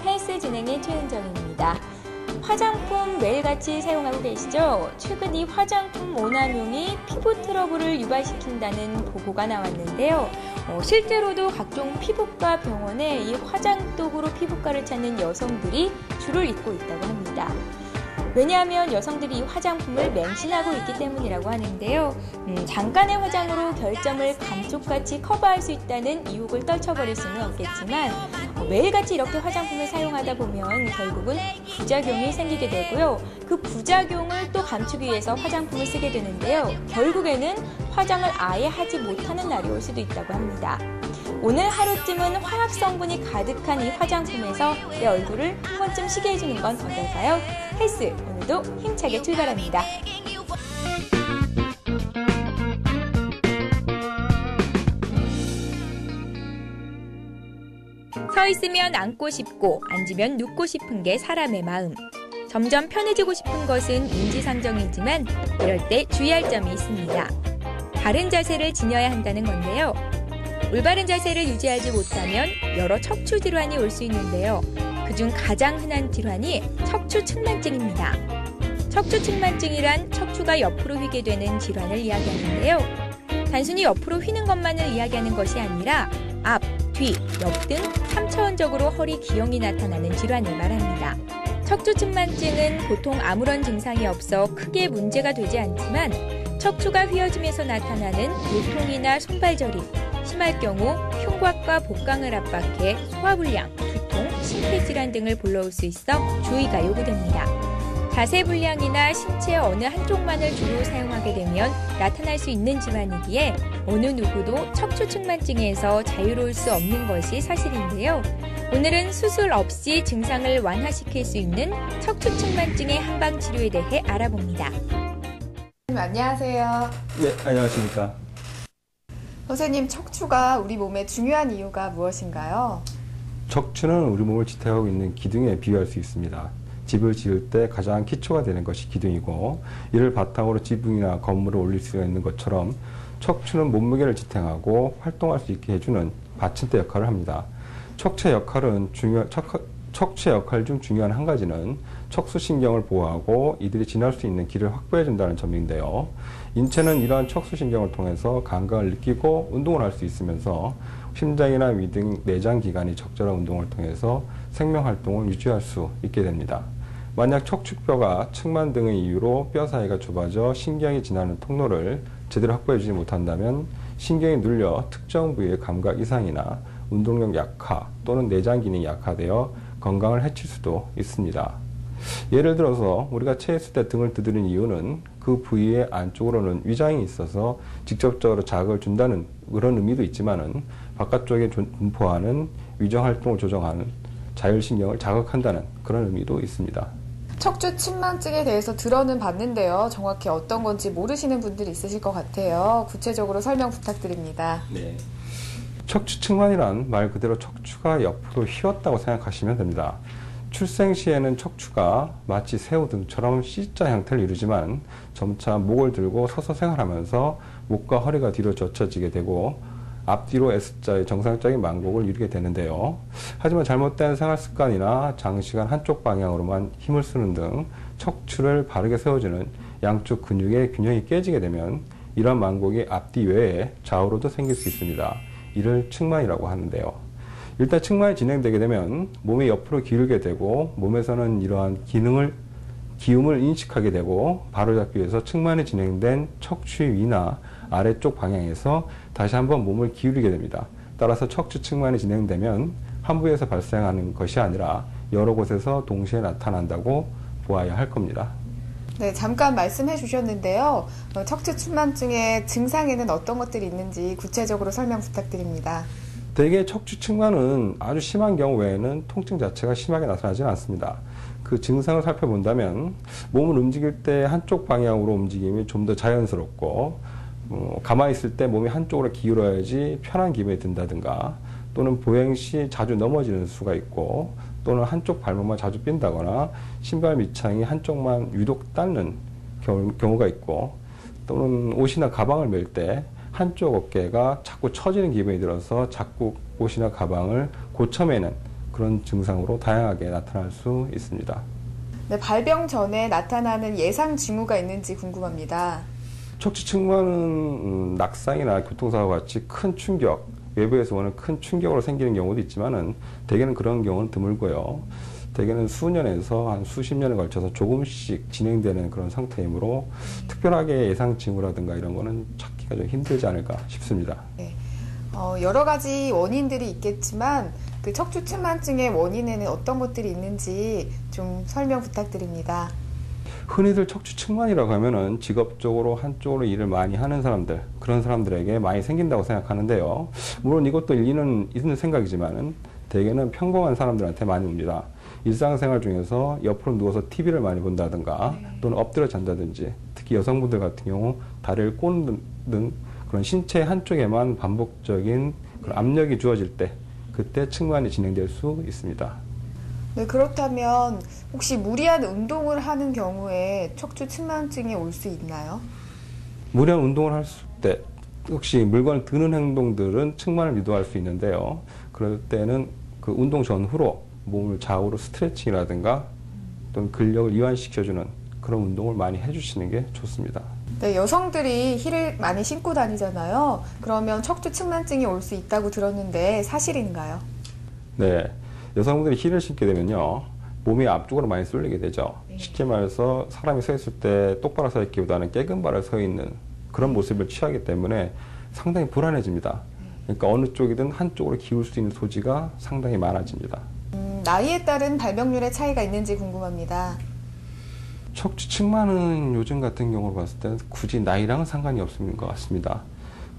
헬스 진행의 최은정입니다. 화장품 매일같이 사용하고 계시죠? 최근 이 화장품 오남용이 피부 트러블을 유발시킨다는 보고가 나왔는데요. 실제로도 각종 피부과 병원에 이 화장독으로 피부과를 찾는 여성들이 줄을 잇고 있다고 합니다. 왜냐하면 여성들이 이 화장품을 맹신하고 있기 때문이라고 하는데요. 잠깐의 화장으로 결점을 감쪽같이 커버할 수 있다는 유혹을 떨쳐버릴 수는 없겠지만 매일같이 이렇게 화장품을 사용하다 보면 결국은 부작용이 생기게 되고요. 그 부작용을 또 감추기 위해서 화장품을 쓰게 되는데요. 결국에는 화장을 아예 하지 못하는 날이 올 수도 있다고 합니다. 오늘 하루쯤은 화학 성분이 가득한 이 화장품에서 내 얼굴을 한 번쯤 쉬게 해주는 건 어떨까요? 헬스, 오늘도 힘차게 출발합니다. 서 있으면 앉고 싶고 앉으면 눕고 싶은 게 사람의 마음. 점점 편해지고 싶은 것은 인지상정이지만 이럴 때 주의할 점이 있습니다. 바른 자세를 지녀야 한다는 건데요. 올바른 자세를 유지하지 못하면 여러 척추 질환이 올 수 있는데요. 그중 가장 흔한 질환이 척추측만증입니다. 척추측만증이란 척추가 옆으로 휘게 되는 질환을 이야기하는데요. 단순히 옆으로 휘는 것만을 이야기하는 것이 아니라 앞, 뒤, 옆 등 3차원적으로 허리 기형이 나타나는 질환을 말합니다. 척추측만증은 보통 아무런 증상이 없어 크게 문제가 되지 않지만 척추가 휘어짐에서 나타나는 요통이나 손발저림, 심할 경우 흉곽과 복강을 압박해 소화불량, 두통, 심폐질환 등을 불러올 수 있어 주의가 요구됩니다. 자세 불량이나 신체 어느 한쪽만을 주로 사용하게 되면 나타날 수 있는 질환이기에 어느 누구도 척추측만증에서 자유로울 수 없는 것이 사실인데요. 오늘은 수술 없이 증상을 완화시킬 수 있는 척추측만증의 한방치료에 대해 알아봅니다. 안녕하세요. 네, 안녕하십니까. 선생님, 척추가 우리 몸에 중요한 이유가 무엇인가요? 척추는 우리 몸을 지탱하고 있는 기둥에 비유할 수 있습니다. 집을 지을 때 가장 기초가 되는 것이 기둥이고 이를 바탕으로 지붕이나 건물을 올릴 수가 있는 것처럼 척추는 몸무게를 지탱하고 활동할 수 있게 해주는 받침대 역할을 합니다. 척추의 역할 중 중요한 한 가지는 척수신경을 보호하고 이들이 지날 수 있는 길을 확보해 준다는 점인데요. 인체는 이러한 척수신경을 통해서 감각을 느끼고 운동을 할 수 있으면서 심장이나 위 등 내장기관이 적절한 운동을 통해서 생명활동을 유지할 수 있게 됩니다. 만약 척추뼈가 측만 등의 이유로 뼈 사이가 좁아져 신경이 지나는 통로를 제대로 확보해 주지 못한다면 신경이 눌려 특정 부위의 감각 이상이나 운동력 약화 또는 내장 기능이 약화되어 건강을 해칠 수도 있습니다. 예를 들어서 우리가 체했을 때 등을 두드리는 이유는 그 부위의 안쪽으로는 위장이 있어서 직접적으로 자극을 준다는 그런 의미도 있지만은 바깥쪽에 분포하는 위장 활동을 조정하는 자율신경을 자극한다는 그런 의미도 있습니다. 척추측만증에 대해서 들어는 봤는데요. 정확히 어떤 건지 모르시는 분들이 있으실 것 같아요. 구체적으로 설명 부탁드립니다. 네. 척추측만이란 말 그대로 척추가 옆으로 휘었다고 생각하시면 됩니다. 출생 시에는 척추가 마치 새우 등처럼 C자 형태를 이루지만 점차 목을 들고 서서 생활하면서 목과 허리가 뒤로 젖혀지게 되고 앞뒤로 S자의 정상적인 만곡을 이루게 되는데요. 하지만 잘못된 생활 습관이나 장시간 한쪽 방향으로만 힘을 쓰는 등 척추를 바르게 세워주는 양쪽 근육의 균형이 깨지게 되면 이러한 만곡이 앞뒤 외에 좌우로도 생길 수 있습니다. 이를 측만이라고 하는데요. 일단 측만이 진행되게 되면 몸이 옆으로 기울게 되고 몸에서는 이러한 기움을 인식하게 되고 바로잡기 위해서 측만이 진행된 척추 위나 아래쪽 방향에서 다시 한번 몸을 기울이게 됩니다. 따라서 척추 측만이 진행되면 한 부위에서 발생하는 것이 아니라 여러 곳에서 동시에 나타난다고 보아야 할 겁니다. 네, 잠깐 말씀해 주셨는데요. 척추 측만증의 증상에는 어떤 것들이 있는지 구체적으로 설명 부탁드립니다. 대개 척추 측만은 아주 심한 경우 외에는 통증 자체가 심하게 나타나지는 않습니다. 그 증상을 살펴본다면 몸을 움직일 때 한쪽 방향으로 움직임이 좀 더 자연스럽고 가만히 있을 때 몸이 한쪽으로 기울어야지 편한 기분이 든다든가 또는 보행 시 자주 넘어지는 수가 있고 또는 한쪽 발목만 자주 삔다거나 신발 밑창이 한쪽만 유독 닳는 경우가 있고 또는 옷이나 가방을 멜 때 한쪽 어깨가 자꾸 처지는 기분이 들어서 자꾸 옷이나 가방을 고쳐매는 그런 증상으로 다양하게 나타날 수 있습니다. 네, 발병 전에 나타나는 예상 징후가 있는지 궁금합니다. 척추 측만은 낙상이나 교통사고와 같이 큰 충격, 외부에서 오는 큰 충격으로 생기는 경우도 있지만은 대개는 그런 경우는 드물고요. 대개는 수년에서 한 수십 년에 걸쳐서 조금씩 진행되는 그런 상태이므로 특별하게 예상 징후라든가 이런 거는 찾기가 좀 힘들지 않을까 싶습니다. 네. 여러 가지 원인들이 있겠지만 그 척추 측만증의 원인에는 어떤 것들이 있는지 좀 설명 부탁드립니다. 흔히들 척추 측만이라고 하면은 직업적으로 한쪽으로 일을 많이 하는 사람들, 그런 사람들에게 많이 생긴다고 생각하는데요. 물론 이것도 일리는 있는 생각이지만은 대개는 평범한 사람들한테 많이 옵니다. 일상생활 중에서 옆으로 누워서 TV를 많이 본다든가 또는 엎드려 잔다든지, 특히 여성분들 같은 경우 다리를 꼬는 등 그런 신체 한쪽에만 반복적인 그런 압력이 주어질 때, 그때 측만이 진행될 수 있습니다. 네, 그렇다면 혹시 무리한 운동을 하는 경우에 척추 측만증이 올 수 있나요? 무리한 운동을 할 때 혹시 물건을 드는 행동들은 측만을 유도할 수 있는데요. 그럴 때는 그 운동 전후로 몸을 좌우로 스트레칭이라든가 또는 근력을 이완시켜주는 그런 운동을 많이 해주시는 게 좋습니다. 네, 여성들이 힐을 많이 신고 다니잖아요. 그러면 척추 측만증이 올 수 있다고 들었는데 사실인가요? 네, 여성분들이 힐을 신게 되면요, 몸이 앞쪽으로 많이 쏠리게 되죠. 네. 쉽게 말해서 사람이 서 있을 때 똑바로 서 있기보다는 깨금 발을 서 있는 그런 모습을 취하기 때문에 상당히 불안해집니다. 그러니까 어느 쪽이든 한쪽으로 기울 수 있는 소지가 상당히 많아집니다. 나이에 따른 발병률의 차이가 있는지 궁금합니다. 척추 측만은 요즘 같은 경우로 봤을 때는 굳이 나이랑은 상관이 없는 것 같습니다.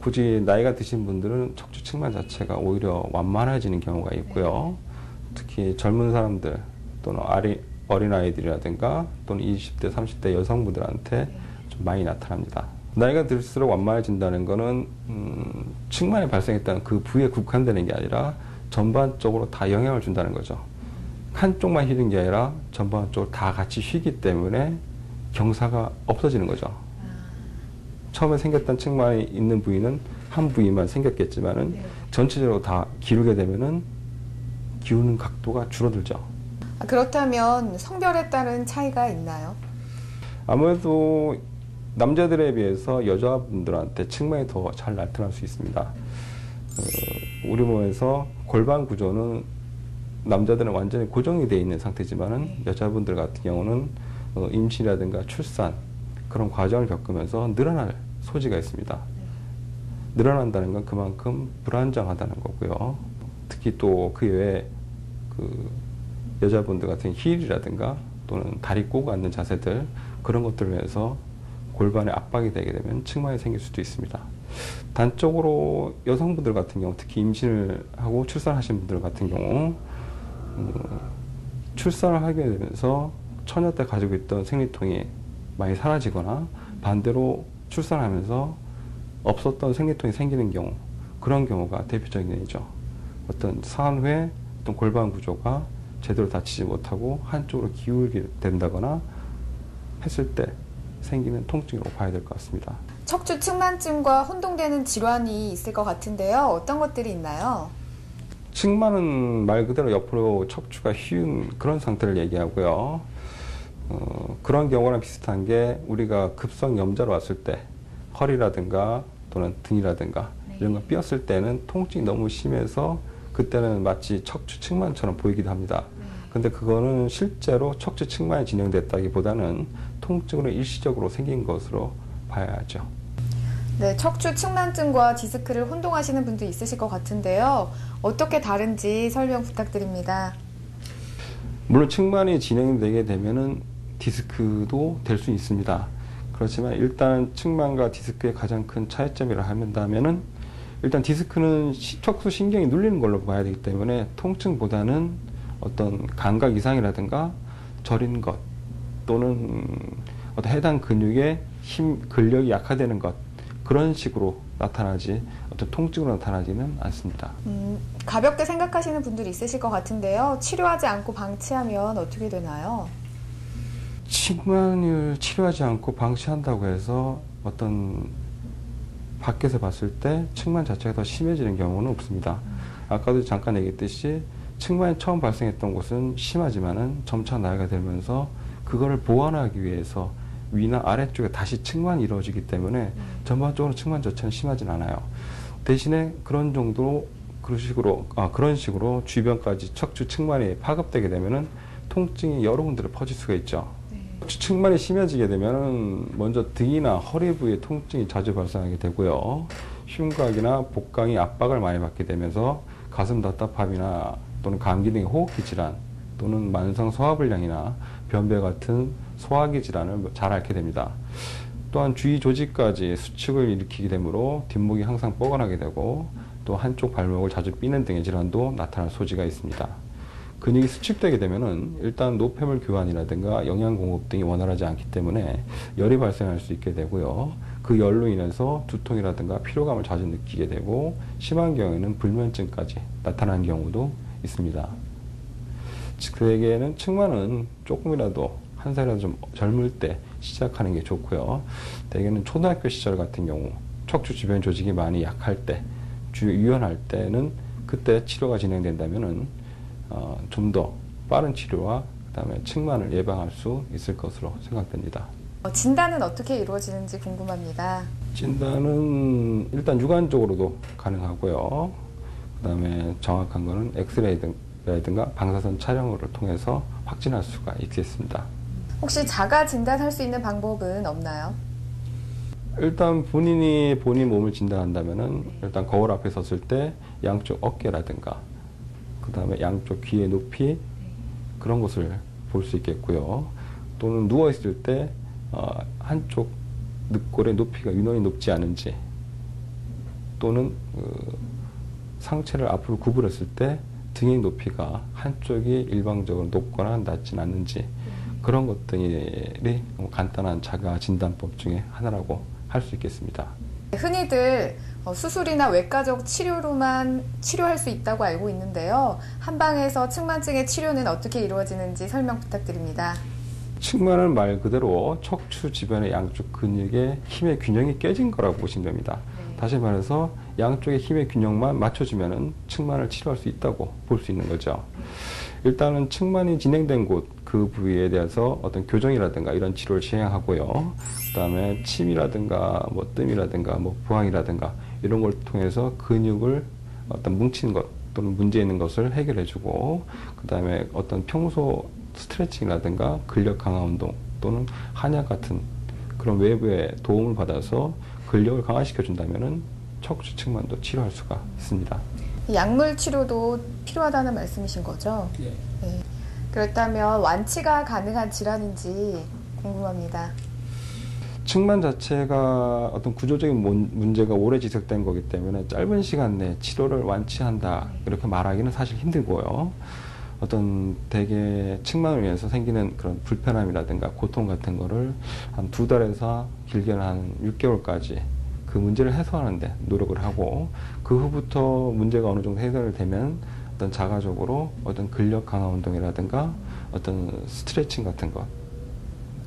굳이 나이가 드신 분들은 척추 측만 자체가 오히려 완만해지는 경우가 있고요. 특히 젊은 사람들 또는 어린아이들이라든가 또는 20대, 30대 여성분들한테 좀 많이 나타납니다. 나이가 들수록 완만해진다는 것은 측만이 발생했다는 그 부위에 국한되는 게 아니라 전반적으로 다 영향을 준다는 거죠. 한쪽만 휘는 게 아니라 전반적으로 다 같이 휘기 때문에 경사가 없어지는 거죠. 처음에 생겼던 측만이 있는 부위는 한 부위만 생겼겠지만은 전체적으로 다 기울게 되면은 기우는 각도가 줄어들죠. 그렇다면 성별에 따른 차이가 있나요? 아무래도 남자들에 비해서 여자분들한테 측만이 더 잘 나타날 수 있습니다. 우리 몸에서 골반 구조는 남자들은 완전히 고정이 되어 있는 상태지만은 여자분들 같은 경우는 임신이라든가 출산 그런 과정을 겪으면서 늘어날 소지가 있습니다. 늘어난다는 건 그만큼 불안정하다는 거고요. 특히 또 그 외에 그 여자분들 같은 힐이라든가 또는 다리 꼬고 앉는 자세들, 그런 것들을 위해서 골반에 압박이 되게 되면 측만이 생길 수도 있습니다. 단적으로 여성분들 같은 경우, 특히 임신을 하고 출산하신 분들 같은 경우 출산을 하게 되면서 처녀 때 가지고 있던 생리통이 많이 사라지거나 반대로 출산하면서 없었던 생리통이 생기는 경우, 그런 경우가 대표적인 예죠. 어떤 산후 후에 어떤 골반 구조가 제대로 닫히지 못하고 한쪽으로 기울게 된다거나 했을 때 생기는 통증으로 봐야 될 것 같습니다. 척추 측만증과 혼동되는 질환이 있을 것 같은데요. 어떤 것들이 있나요? 측만은 말 그대로 옆으로 척추가 휘운 그런 상태를 얘기하고요. 그런 경우랑 비슷한 게 우리가 급성 염자로 왔을 때 허리라든가 또는 등이라든가 이런 거 삐었을 때는 통증이 너무 심해서 그때는 마치 척추 측만처럼 보이기도 합니다. 근데 그거는 실제로 척추 측만이 진행됐다기보다는 통증으로 일시적으로 생긴 것으로 봐야죠. 네, 척추 측만증과 디스크를 혼동하시는 분도 있으실 것 같은데요. 어떻게 다른지 설명 부탁드립니다. 물론 측만이 진행되게 되면은 디스크도 될 수 있습니다. 그렇지만 일단 측만과 디스크의 가장 큰 차이점이라 한다면은 일단 디스크는 척추 신경이 눌리는 걸로 봐야 되기 때문에 통증보다는 어떤 감각 이상이라든가 저린 것 또는 어떤 해당 근육의 근력이 약화되는 것, 그런 식으로 나타나지 어떤 통증으로 나타나지는 않습니다. 가볍게 생각하시는 분들이 있으실 것 같은데요. 치료하지 않고 방치하면 어떻게 되나요? 측만을 치료하지 않고 방치한다고 해서 어떤 밖에서 봤을 때 측만 자체가 더 심해지는 경우는 없습니다. 아까도 잠깐 얘기했듯이 측만이 처음 발생했던 곳은 심하지만은 점차 나이가 들면서 그거를 보완하기 위해서 위나 아래쪽에 다시 측만이 이루어지기 때문에 전반적으로 측만 자체는 심하진 않아요. 대신에 그런 식으로 주변까지 척추 측만이 파급되게 되면은 통증이 여러 군데로 퍼질 수가 있죠. 척추 측만이 심해지게 되면은 먼저 등이나 허리 부위에 통증이 자주 발생하게 되고요. 흉곽이나 복강이 압박을 많이 받게 되면서 가슴 답답함이나 또는 감기 등의 호흡기 질환 또는 만성 소화불량이나 변비 같은 소화기 질환을 잘 앓게 됩니다. 또한 주위 조직까지 수축을 일으키게 되므로 뒷목이 항상 뻐근하게 되고 또 한쪽 발목을 자주 삐는 등의 질환도 나타날 소지가 있습니다. 근육이 수축되게 되면은 일단 노폐물 교환이라든가 영양 공급 등이 원활하지 않기 때문에 열이 발생할 수 있게 되고요. 그 열로 인해서 두통이라든가 피로감을 자주 느끼게 되고 심한 경우에는 불면증까지 나타나는 경우도 있습니다. 그에게는 측만은 조금이라도 한 살이라도 좀 젊을 때 시작하는 게 좋고요. 대개는 초등학교 시절 같은 경우 척추 주변 조직이 많이 약할 때, 유연할 때는 그때 치료가 진행된다면은 좀 더 빠른 치료와 그다음에 측만을 예방할 수 있을 것으로 생각됩니다. 진단은 어떻게 이루어지는지 궁금합니다. 진단은 일단 육안적으로도 가능하고요. 그다음에 정확한 거는 엑스레이라든가 방사선 촬영을 통해서 확진할 수가 있겠습니다. 혹시 자가 진단할 수 있는 방법은 없나요? 일단 본인이 본인 몸을 진단한다면은 일단 거울 앞에 섰을 때 양쪽 어깨라든가 그다음에 양쪽 귀의 높이 그런 것을 볼 수 있겠고요. 또는 누워 있을 때 한쪽 늑골의 높이가 유난히 높지 않은지 또는 상체를 앞으로 구부렸을 때 등의 높이가 한쪽이 일방적으로 높거나 낮진 않는지 그런 것들이 간단한 자가 진단법 중에 하나라고 할 수 있겠습니다. 흔히들 수술이나 외과적 치료로만 치료할 수 있다고 알고 있는데요. 한방에서 측만증의 치료는 어떻게 이루어지는지 설명 부탁드립니다. 측만은 말 그대로 척추 주변의 양쪽 근육의 힘의 균형이 깨진 거라고 보시면 됩니다. 다시 말해서 양쪽의 힘의 균형만 맞춰주면은 측만을 치료할 수 있다고 볼 수 있는 거죠. 일단은 측만이 진행된 곳 그 부위에 대해서 어떤 교정이라든가 이런 치료를 진행하고요. 그다음에 침이라든가 뭐 뜸이라든가 뭐 부항이라든가 이런 걸 통해서 근육을 어떤 뭉친 것 또는 문제 있는 것을 해결해주고 그다음에 어떤 평소 스트레칭이라든가 근력 강화 운동 또는 한약 같은 그런 외부의 도움을 받아서 근력을 강화시켜 준다면은 척추 측만도 치료할 수가 있습니다. 약물 치료도 필요하다는 말씀이신 거죠? 예. 네. 그렇다면 완치가 가능한 질환인지 궁금합니다. 측만 자체가 어떤 구조적인 문제가 오래 지속된 거기 때문에 짧은 시간 내에 치료를 완치한다 이렇게 말하기는 사실 힘들고요. 어떤 대개 측만을 위해서 생기는 그런 불편함이라든가 고통 같은 거를 한 2달에서 길게는 한 6개월까지 그 문제를 해소하는데 노력을 하고 그 후부터 문제가 어느 정도 해결되면 어떤 자가적으로 어떤 근력 강화 운동이라든가 어떤 스트레칭 같은 것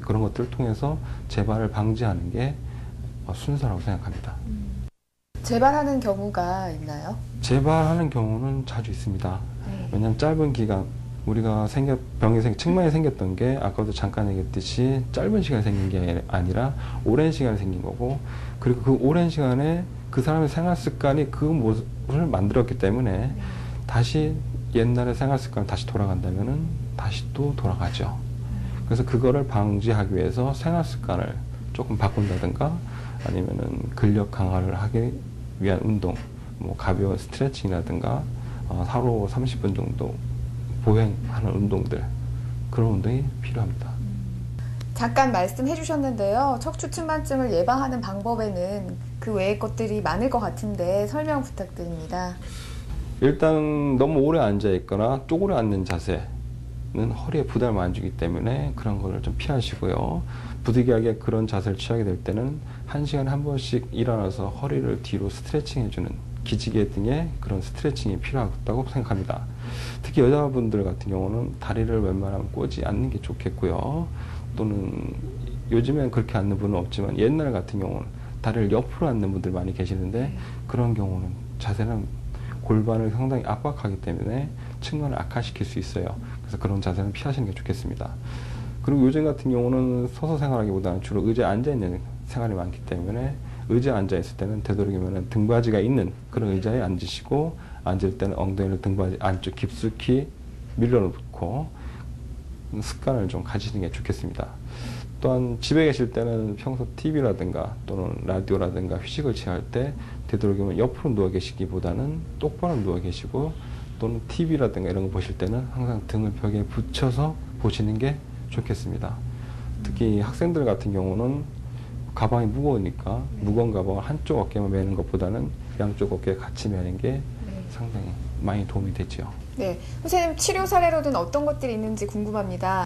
그런 것들을 통해서 재발을 방지하는 게 순서라고 생각합니다. 재발하는 경우가 있나요? 재발하는 경우는 자주 있습니다. 왜냐하면 짧은 기간 우리가 측만이 생겼던 게 아까도 잠깐 얘기했듯이 짧은 시간에 생긴 게 아니라 오랜 시간에 생긴 거고 그리고 그 오랜 시간에 그 사람의 생활 습관이 그 모습을 만들었기 때문에 다시 옛날의 생활 습관을 다시 돌아간다면은 다시 또 돌아가죠. 그래서 그거를 방지하기 위해서 생활 습관을 조금 바꾼다든가 아니면은 근력 강화를 하기 위한 운동, 뭐 가벼운 스트레칭이라든가 하루 30분 정도 보행하는 운동들 그런 운동이 필요합니다. 잠깐 말씀해 주셨는데요. 척추 측만증을 예방하는 방법에는 그 외의 것들이 많을 것 같은데 설명 부탁드립니다. 일단 너무 오래 앉아 있거나 쪼그려 앉는 자세는 허리에 부담을 안 주기 때문에 그런 거를 좀 피하시고요. 부득이하게 그런 자세를 취하게 될 때는 1시간에 한 번씩 일어나서 허리를 뒤로 스트레칭 해주는 기지개 등의 그런 스트레칭이 필요하다고 생각합니다. 특히 여자분들 같은 경우는 다리를 웬만하면 꼬지 않는 게 좋겠고요. 또는 요즘엔 그렇게 앉는 분은 없지만 옛날 같은 경우는 다리를 옆으로 앉는 분들 많이 계시는데 그런 경우는 자세는 골반을 상당히 압박하기 때문에 측면을 악화시킬 수 있어요. 그래서 그런 자세는 피하시는 게 좋겠습니다. 그리고 요즘 같은 경우는 서서 생활하기보다는 주로 의자에 앉아있는 생활이 많기 때문에 의자에 앉아있을 때는 되도록이면 등받이가 있는 그런 의자에 앉으시고, 앉을 때는 엉덩이를 등받이 안쪽 깊숙이 밀어놓고 습관을 좀 가지시는 게 좋겠습니다. 또한 집에 계실 때는 평소 TV라든가 또는 라디오라든가 휴식을 취할 때 되도록이면 옆으로 누워 계시기보다는 똑바로 누워 계시고, 또는 TV라든가 이런 거 보실 때는 항상 등을 벽에 붙여서 보시는 게 좋겠습니다. 특히 학생들 같은 경우는 가방이 무거우니까 무거운 가방을 한쪽 어깨만 매는 것보다는 양쪽 어깨에 같이 매는 게 상당히 많이 도움이 되죠. 네, 선생님 치료 사례로는 어떤 것들이 있는지 궁금합니다.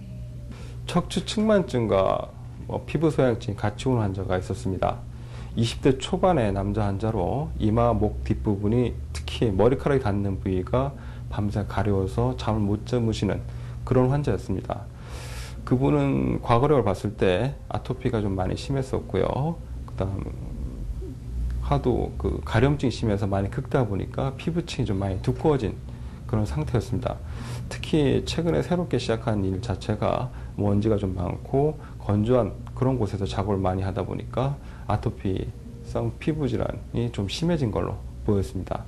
척추 측만증과 피부 소양증이 같이 온 환자가 있었습니다. 20대 초반의 남자 환자로 이마, 목 뒷부분이 특히 머리카락이 닿는 부위가 밤새 가려워서 잠을 못 주무시는 그런 환자였습니다. 그분은 과거력을 봤을 때 아토피가 좀 많이 심했었고요. 그다음 하도 그 가려움증이 심해서 많이 긁다 보니까 피부층이 좀 많이 두꺼워진 그런 상태였습니다. 특히 최근에 새롭게 시작한 일 자체가 먼지가 좀 많고 건조한 그런 곳에서 작업을 많이 하다 보니까 아토피성 피부 질환이 좀 심해진 걸로 보였습니다.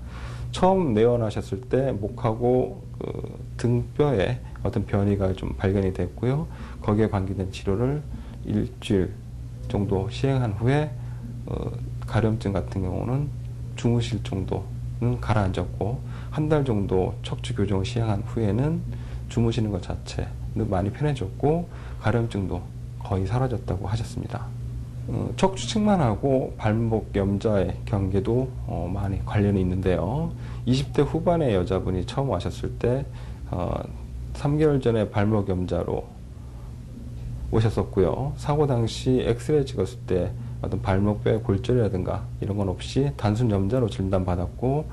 처음 내원하셨을 때 목하고 그 등뼈에 어떤 변이가 좀 발견이 됐고요. 거기에 관계된 치료를 일주일 정도 시행한 후에 가려움증 같은 경우는 주무실 정도는 가라앉았고, 한 달 정도 척추 교정을 시행한 후에는 주무시는 것 자체는 많이 편해졌고 가려움증도 거의 사라졌다고 하셨습니다. 척추 측만하고 발목 염좌의 경계도 많이 관련이 있는데요. 20대 후반의 여자분이 처음 와셨을 때 3개월 전에 발목 염좌로 오셨었고요. 사고 당시 엑스레이 찍었을 때 어떤 발목뼈의 골절이라든가 이런 건 없이 단순 염좌로 진단받았고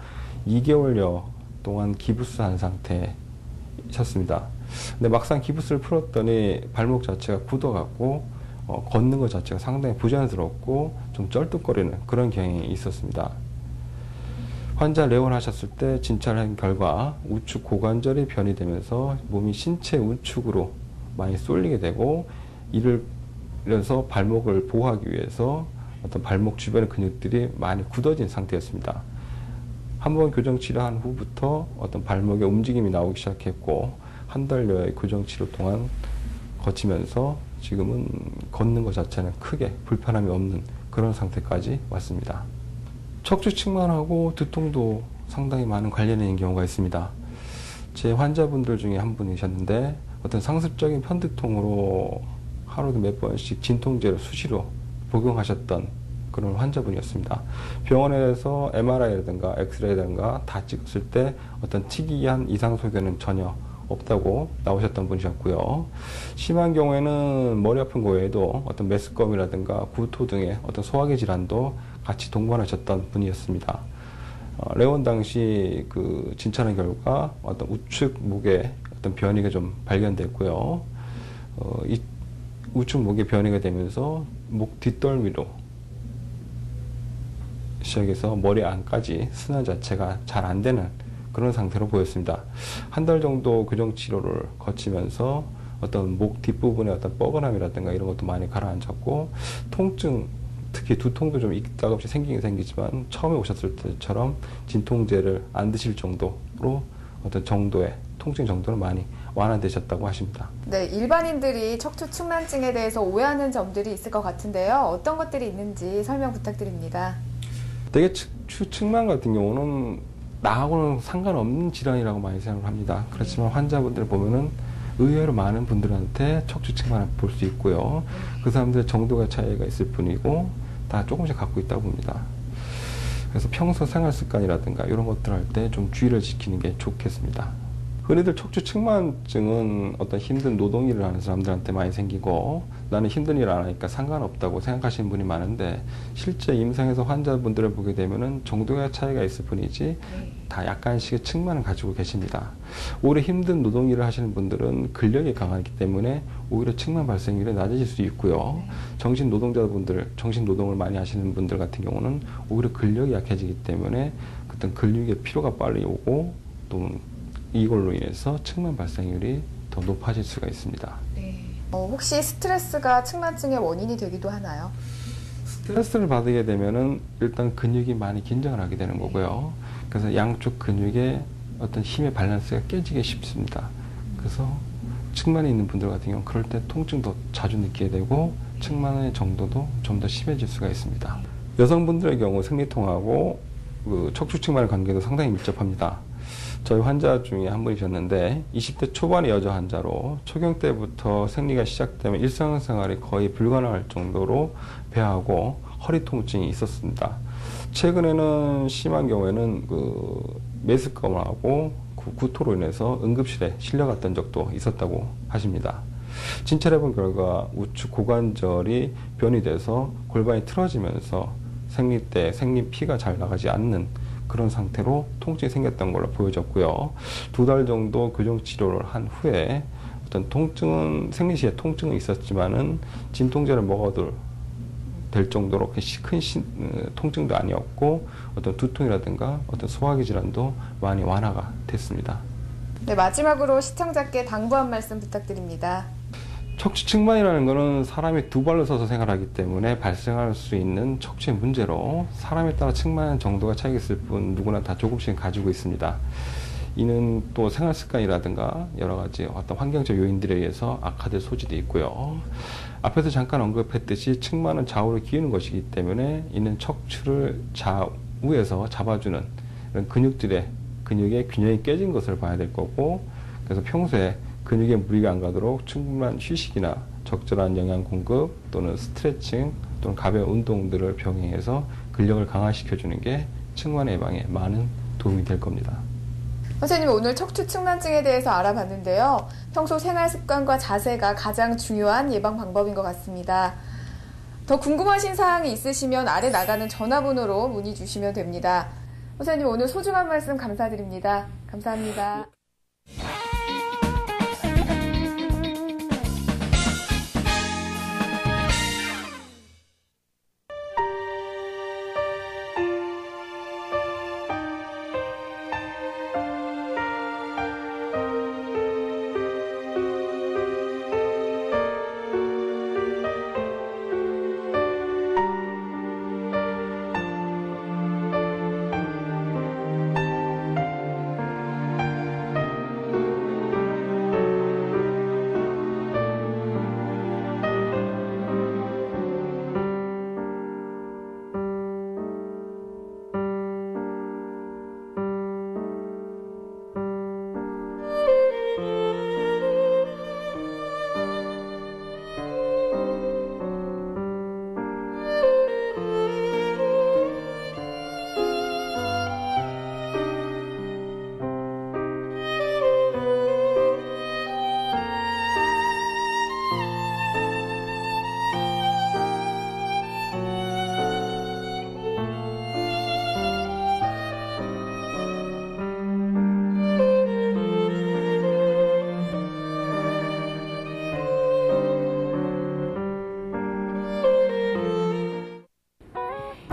2개월여 동안 기부스 한 상태셨습니다. 근데 막상 기부스를 풀었더니 발목 자체가 굳어갖고 걷는 것 자체가 상당히 부자연스럽고 좀 쩔뚝거리는 그런 경향이 있었습니다. 환자 내원하셨을 때 진찰을 한 결과 우측 고관절이 변이되면서 몸이 신체 우측으로 많이 쏠리게 되고, 이를 그래서 발목을 보호하기 위해서 어떤 발목 주변의 근육들이 많이 굳어진 상태였습니다. 한번 교정 치료한 후부터 어떤 발목의 움직임이 나오기 시작했고, 한 달여의 교정 치료 동안 거치면서 지금은 걷는 것 자체는 크게 불편함이 없는 그런 상태까지 왔습니다. 척추 측만하고 두통도 상당히 많은 관련이 있는 경우가 있습니다. 제 환자분들 중에 한 분이셨는데 어떤 상습적인 편두통으로 하루도 몇 번씩 진통제를 수시로 복용하셨던 그런 환자분이었습니다. 병원에서 MRI라든가 엑스레이라든가 다 찍었을 때 어떤 특이한 이상 소견은 전혀 없다고 나오셨던 분이셨고요. 심한 경우에는 머리 아픈 거 외에도 어떤 메스꺼움이라든가 구토 등의 어떤 소화기 질환도 같이 동반하셨던 분이었습니다. 내원 당시 그 진찰한 결과 어떤 우측 목에 어떤 변이가 좀 발견됐고요. 이 우측 목에 변이가 되면서 목 뒷덜미로 시작해서 머리 안까지 순환 자체가 잘 안 되는 그런 상태로 보였습니다. 한 달 정도 교정 치료를 거치면서 어떤 목 뒷부분에 어떤 뻐근함이라든가 이런 것도 많이 가라앉았고, 통증, 특히 두통도 좀 있다없이 생기긴 생기지만 처음에 오셨을 때처럼 진통제를 안 드실 정도로 어떤 정도의 통증 정도는 많이 완화되셨다고 하십니다. 네, 일반인들이 척추 측만증에 대해서 오해하는 점들이 있을 것 같은데요. 어떤 것들이 있는지 설명 부탁드립니다. 되게 척추 측만 같은 경우는 나하고는 상관없는 질환이라고 많이 생각을 합니다. 그렇지만 환자분들 보면은 의외로 많은 분들한테 척추 측만을 볼 수 있고요. 그 사람들의 정도가 차이가 있을 뿐이고 다 조금씩 갖고 있다고 봅니다. 그래서 평소 생활 습관이라든가 이런 것들 할 때 좀 주의를 지키는 게 좋겠습니다. 흔히들 척추 측만증은 어떤 힘든 노동 일을 하는 사람들한테 많이 생기고, 나는 힘든 일 안 하니까 상관없다고 생각하시는 분이 많은데, 실제 임상에서 환자분들을 보게 되면은 정도의 차이가 있을 뿐이지 다 약간씩의 측만을 가지고 계십니다. 오히려 힘든 노동 일을 하시는 분들은 근력이 강하기 때문에 오히려 측만 발생률이 낮아질 수 있고요. 정신 노동자분들, 정신 노동을 많이 하시는 분들 같은 경우는 오히려 근력이 약해지기 때문에 어떤 근육의 피로가 빨리 오고, 또 이걸로 인해서 측만 발생률이 더 높아질 수가 있습니다. 네. 혹시 스트레스가 측만증의 원인이 되기도 하나요? 스트레스를 받게 되면은 일단 근육이 많이 긴장을 하게 되는 거고요. 그래서 양쪽 근육의 어떤 힘의 밸런스가 깨지기 쉽습니다. 그래서 측만이 있는 분들 같은 경우는 그럴 때 통증도 자주 느끼게 되고 측만의 정도도 좀 더 심해질 수가 있습니다. 여성분들의 경우 생리통하고 그 척추측만의 관계도 상당히 밀접합니다. 저희 환자 중에 한 분이셨는데 20대 초반의 여자 환자로 초경 때부터 생리가 시작되면 일상생활이 거의 불가능할 정도로 배하고 허리 통증이 있었습니다. 최근에는 심한 경우에는 그 메스꺼움하고 구토로 인해서 응급실에 실려갔던 적도 있었다고 하십니다. 진찰해본 결과 우측 고관절이 변이 돼서 골반이 틀어지면서 생리 때 생리피가 잘 나가지 않는 그런 상태로 통증이 생겼던 걸로 보여졌고요. 2달 정도 교정 치료를 한 후에 어떤 통증은 생리 시에 통증은 있었지만은 진통제를 먹어도 될 정도로 큰 통증도 아니었고 어떤 두통이라든가 어떤 소화기 질환도 많이 완화가 됐습니다. 네, 마지막으로 시청자께 당부 한 말씀 부탁드립니다. 척추측만이라는 것은 사람이 두 발로 서서 생활하기 때문에 발생할 수 있는 척추의 문제로 사람에 따라 측만 정도가 차이가 있을 뿐 누구나 다 조금씩 가지고 있습니다. 이는 또 생활 습관이라든가 여러 가지 어떤 환경적 요인들에 의해서 악화될 소지도 있고요. 앞에서 잠깐 언급했듯이 측만은 좌우로 기우는 것이기 때문에 이는 척추를 좌우에서 잡아주는 이런 근육의 균형이 깨진 것을 봐야 될 거고, 그래서 평소에 근육에 무리가 안 가도록 충분한 휴식이나 적절한 영양 공급 또는 스트레칭 또는 가벼운 운동들을 병행해서 근력을 강화시켜주는 게 측만 예방에 많은 도움이 될 겁니다. 선생님, 오늘 척추 측만증에 대해서 알아봤는데요. 평소 생활 습관과 자세가 가장 중요한 예방 방법인 것 같습니다. 더 궁금하신 사항이 있으시면 아래 나가는 전화번호로 문의 주시면 됩니다. 선생님, 오늘 소중한 말씀 감사드립니다. 감사합니다.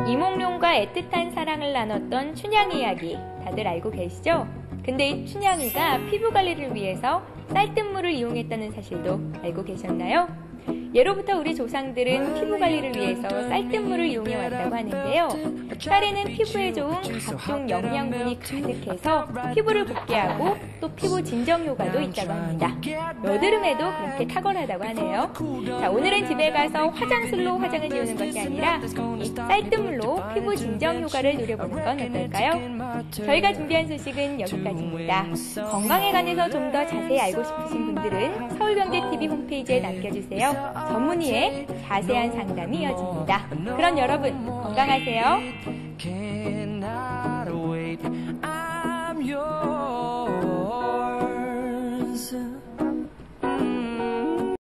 이몽룡과 애틋한 사랑을 나눴던 춘향이 이야기 다들 알고 계시죠? 근데 이 춘향이가 피부 관리를 위해서 쌀뜨물을 이용했다는 사실도 알고 계셨나요? 예로부터 우리 조상들은 피부 관리를 위해서 쌀뜨물을 이용해 왔다고 하는데요. 쌀에는 피부에 좋은 각종 영양분이 가득해서 피부를 붓게 하고 또 피부 진정 효과도 있다고 합니다. 여드름에도 그렇게 탁월하다고 하네요. 자, 오늘은 집에 가서 화장술로 화장을 지우는 것이 아니라 이 쌀뜨물로 피부 진정 효과를 누려보는 건 어떨까요? 저희가 준비한 소식은 여기까지입니다. 건강에 관해서 좀 더 자세히 알고 싶으신 분들은 서울경제TV 홈페이지에 남겨주세요. 전문의의 자세한 상담이 이어집니다. 그럼 여러분 건강하세요.